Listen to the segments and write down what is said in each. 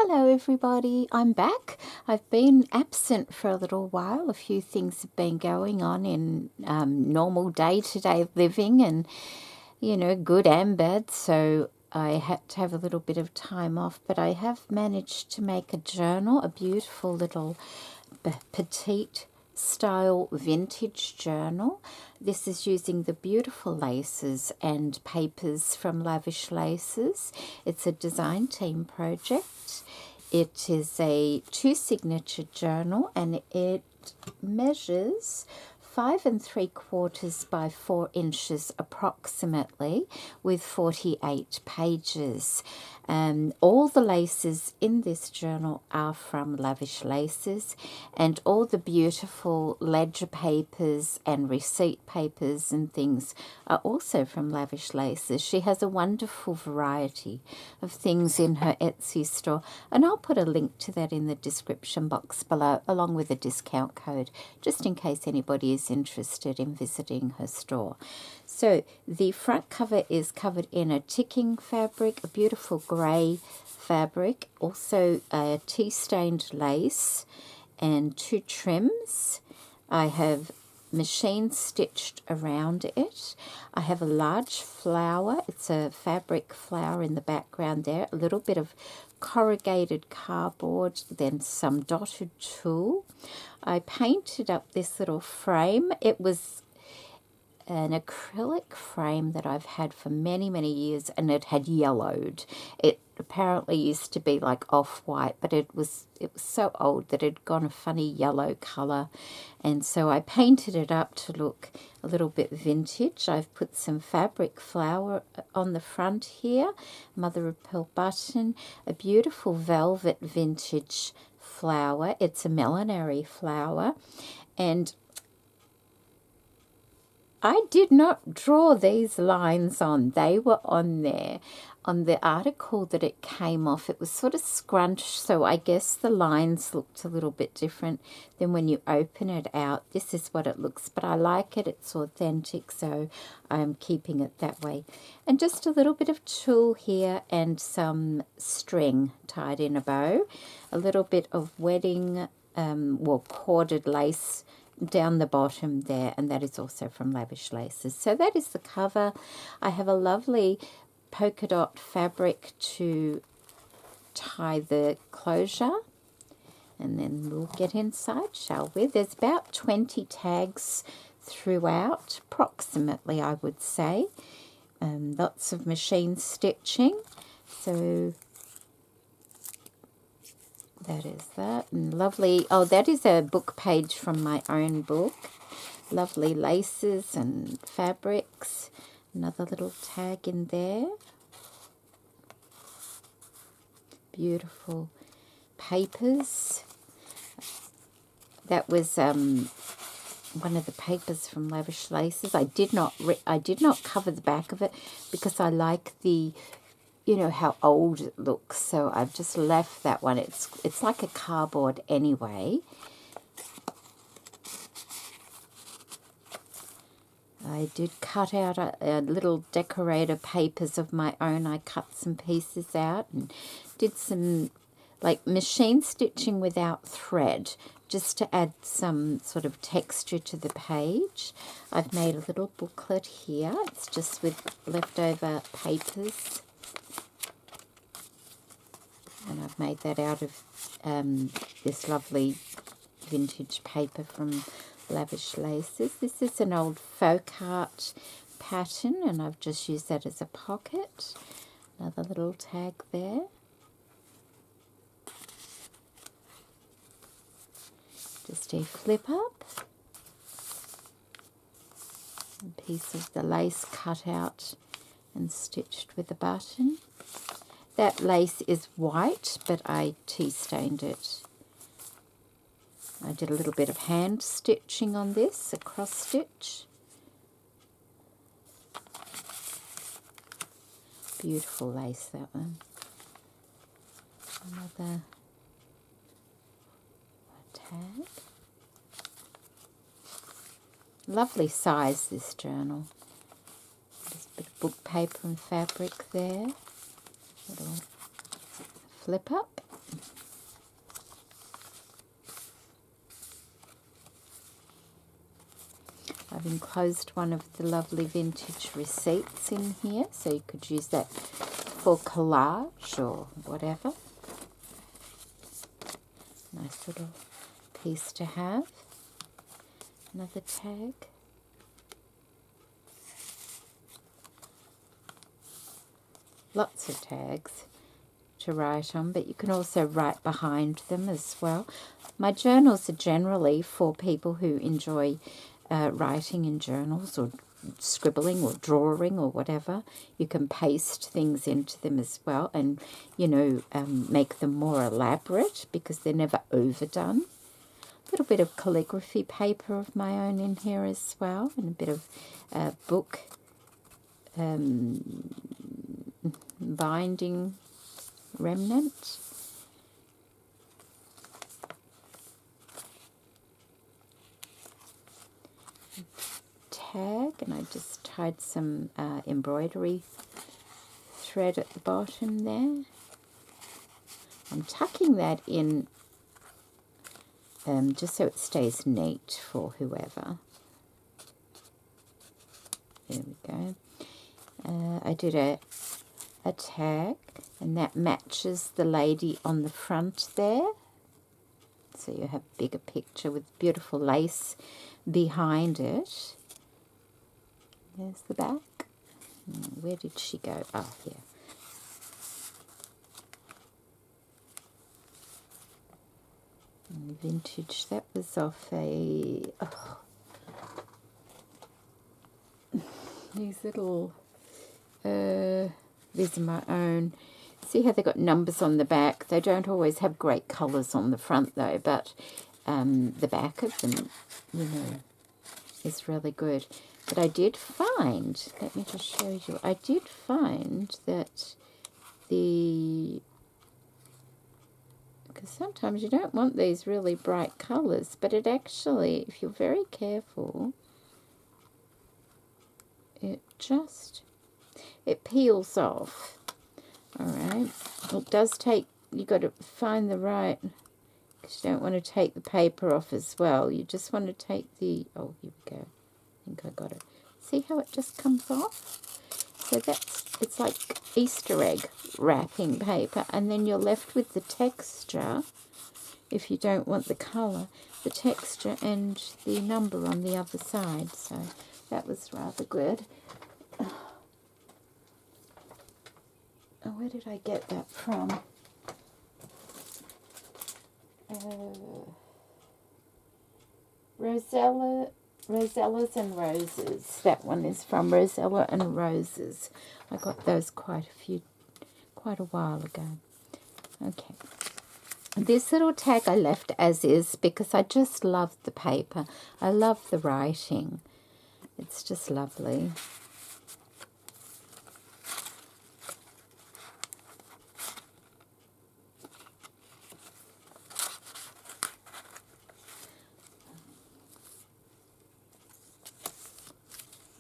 Hello everybody, I'm back. I've been absent for a little while. A few things have been going on in normal day-to-day living and, good and bad, so I had to have a little bit of time off, but I have managed to make a journal, a beautiful little Petite style vintage journal. This is using the beautiful laces and papers from Lavish Laces. It's a design team project. It is a 2-signature journal and it measures 5 3/4 by 4 inches approximately, with 48 pages. All the laces in this journal are from Lavish Laces, and all the beautiful ledger papers and receipt papers and things are also from Lavish Laces. She has a wonderful variety of things in her Etsy store, and I'll put a link to that in the description box below, along with a discount code, just in case anybody is interested in visiting her store. So the front cover is covered in a ticking fabric, a beautiful grey fabric, also a tea-stained lace and 2 trims. I have machine stitched around it. I have a large flower. It's a fabric flower in the background there, a little bit of corrugated cardboard, then some dotted tulle. I painted up this little frame. It was an acrylic frame that I've had for many, many years, and it had yellowed. It apparently used to be like off-white, but it was so old that it had gone a funny yellow colour, and so I painted it up to look a little bit vintage. I've put some fabric flower on the front here, mother of pearl button, a beautiful velvet vintage flower. It's a millinery flower, and I did not draw these lines on. They were on there. On the article that it came off, it was sort of scrunched, so I guess the lines looked a little bit different than when you open it out. This is what it looks, but I like it. It's authentic, so I'm keeping it that way. And just a little bit of tulle here and some string tied in a bow. A little bit of wedding, corded lace down the bottom there, and that is also from Lavish Laces. So that is the cover. I have a lovely polka dot fabric to tie the closure, and then we'll get inside, shall we? There's about 20 tags throughout, approximately, I would say. Lots of machine stitching, so that is that. And lovely, oh, that is a book page from my own book. Lovely laces and fabrics. Another little tag in there. Beautiful papers. That was one of the papers from Lavish Laces. I did not cover the back of it because I like the, how old it looks, so I've just left that one. It's like a cardboard anyway. I did cut out a little decorator papers of my own. I cut some pieces out and did some like machine stitching without thread, just to add some sort of texture to the page. I've made a little booklet here. It's just with leftover papers, and I've made that out of this lovely vintage paper from Lavish Laces. This is an old folk art pattern, and I've just used that as a pocket. Another little tag there. Just a flip up. A piece of the lace cut out and stitched with a button. That lace is white, but I tea-stained it. I did a little bit of hand stitching on this, a cross stitch. Beautiful lace, that one. Another tag. Lovely size, this journal. Just a bit of book paper and fabric there. Little flip up. I've enclosed one of the lovely vintage receipts in here, so you could use that for collage or whatever. Nice little piece to have. Another tag. Lots of tags to write on, but you can also write behind them as well. My journals are generally for people who enjoy writing in journals or scribbling or drawing or whatever. You can paste things into them as well and, you know, make them more elaborate because they're never overdone. A little bit of calligraphy paper of my own in here as well, and a bit of book binding remnant. Tag, and I just tied some embroidery thread at the bottom there. I'm tucking that in just so it stays neat for whoever. There we go. I did a tag, and that matches the lady on the front there. So you have a bigger picture with beautiful lace behind it. There's the back. Where did she go? Oh, here. Vintage, that was off a... Oh. These little... these are my own. See how they got numbers on the back? They don't always have great colours on the front though, but the back of them, you know, is really good. But I did find, let me just show you, I did find that because sometimes you don't want these really bright colours, but it actually, if you're very careful, it peels off. Alright, it does take, you've got to find the right, because you don't want to take the paper off as well. You just want to take the, oh, here we go. I think I got it. See how it just comes off? So it's like Easter egg wrapping paper, and then you're left with the texture, if you don't want the colour, the texture and the number on the other side. So that was rather good. Oh, where did I get that from? Rosellas and Roses. That one is from Rosella and Roses. I got those quite a while ago. Okay. This little tag I left as is because I just love the paper. I love the writing. It's just lovely.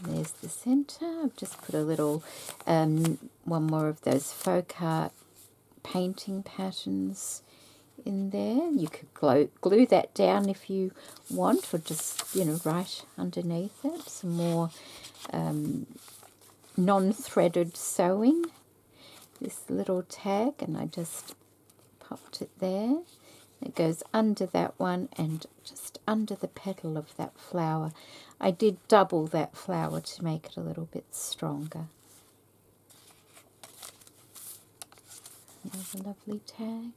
There's the centre. I've just put a little, one more of those folk art painting patterns in there. You could glue that down if you want, or just, you know, write underneath it. Some more non-threaded sewing. This little tag, and I just popped it there. It goes under that one and just under the petal of that flower. I did double that flower to make it a little bit stronger. Another lovely tag.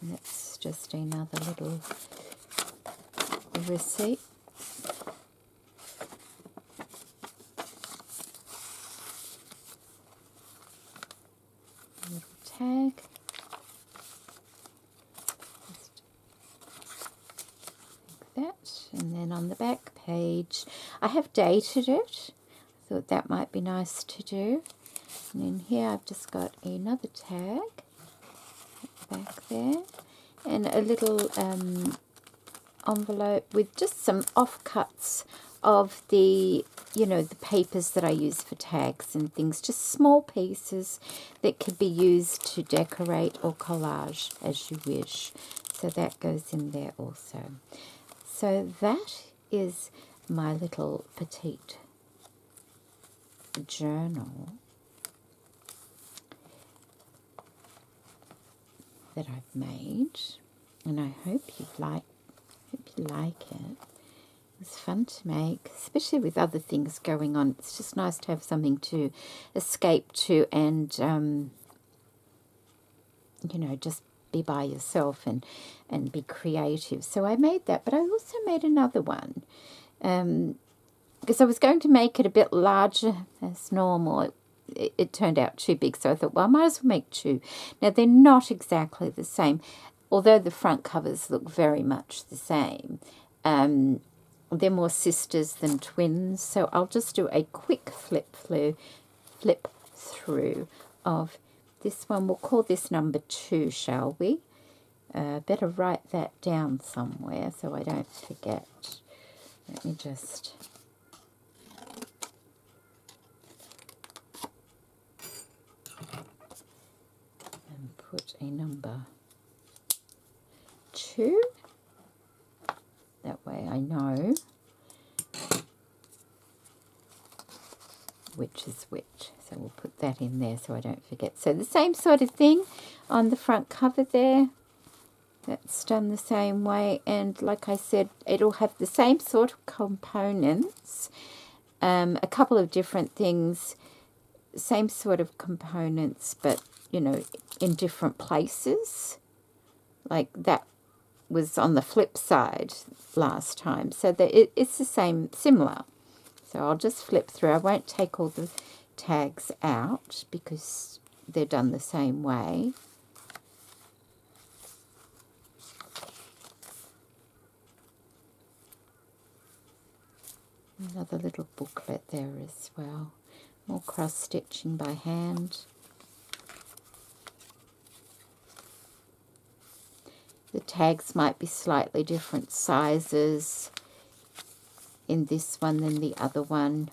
And that's just another little receipt. Little tag. Just like that. And then on the back page, I have dated it. I thought that might be nice to do. And in here I've just got another tag at the back there, and a little envelope with just some offcuts of the, the papers that I use for tags and things, just small pieces that could be used to decorate or collage as you wish. So that goes in there also. So that is my little Petite journal that I've made, and I hope you like it. It's fun to make, especially with other things going on. It's just nice to have something to escape to and just be by yourself and be creative. So I made that, but I also made another one because I was going to make it a bit larger as normal. It turned out too big, so I thought, well, I might as well make two. Now, they're not exactly the same, although the front covers look very much the same. They're more sisters than twins, so I'll just do a quick flip through of this one. We'll call this number 2, shall we? Better write that down somewhere so I don't forget. Let me just... put a number 2. That way I know which is which. So we'll put that in there so I don't forget. So the same sort of thing on the front cover there. That's done the same way. And like I said, it'll have the same sort of components. A couple of different things. Same sort of components, but in different places. Like that was on the flip side last time. So that it's the same, similar. So I'll just flip through. I won't take all the tags out because they're done the same way. Another little booklet there as well. More cross-stitching by hand. The tags might be slightly different sizes in this one than the other one.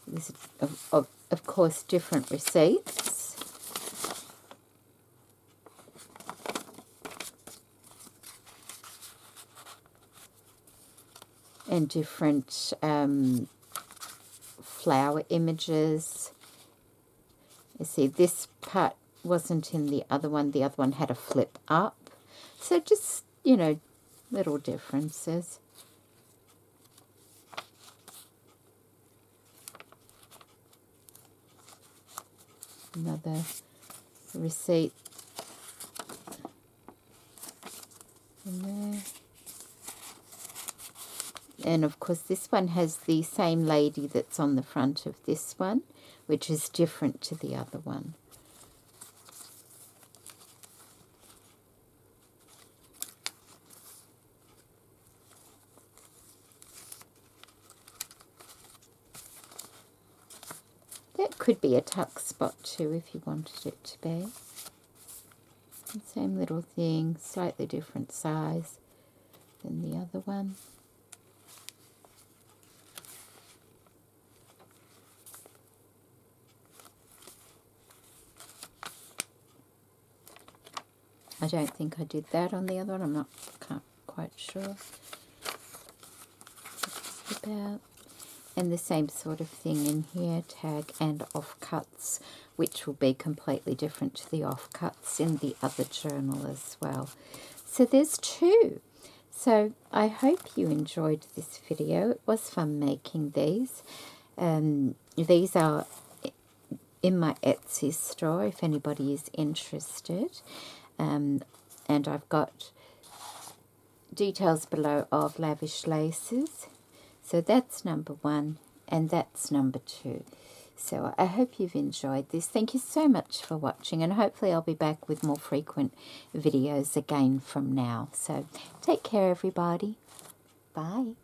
This is, of course, different receipts. And different flower images. You see, this part wasn't in the other one. The other one had a flip up. So just, little differences. Another receipt in there. And of course this one has the same lady that's on the front of this one, which is different to the other one. That could be a tuck spot too if you wanted it to be. Same little thing, slightly different size than the other one. I don't think I did that on the other one. Can't quite sure. About. And the same sort of thing in here, tag and offcuts, which will be completely different to the offcuts in the other journal as well. So there's 2. So I hope you enjoyed this video. It was fun making these. These are in my Etsy store if anybody is interested. And I've got details below of Lavish laces. So that's number 1 and that's number 2. So I hope you've enjoyed this. Thank you so much for watching, and hopefully I'll be back with more frequent videos again from now. So take care, everybody. Bye.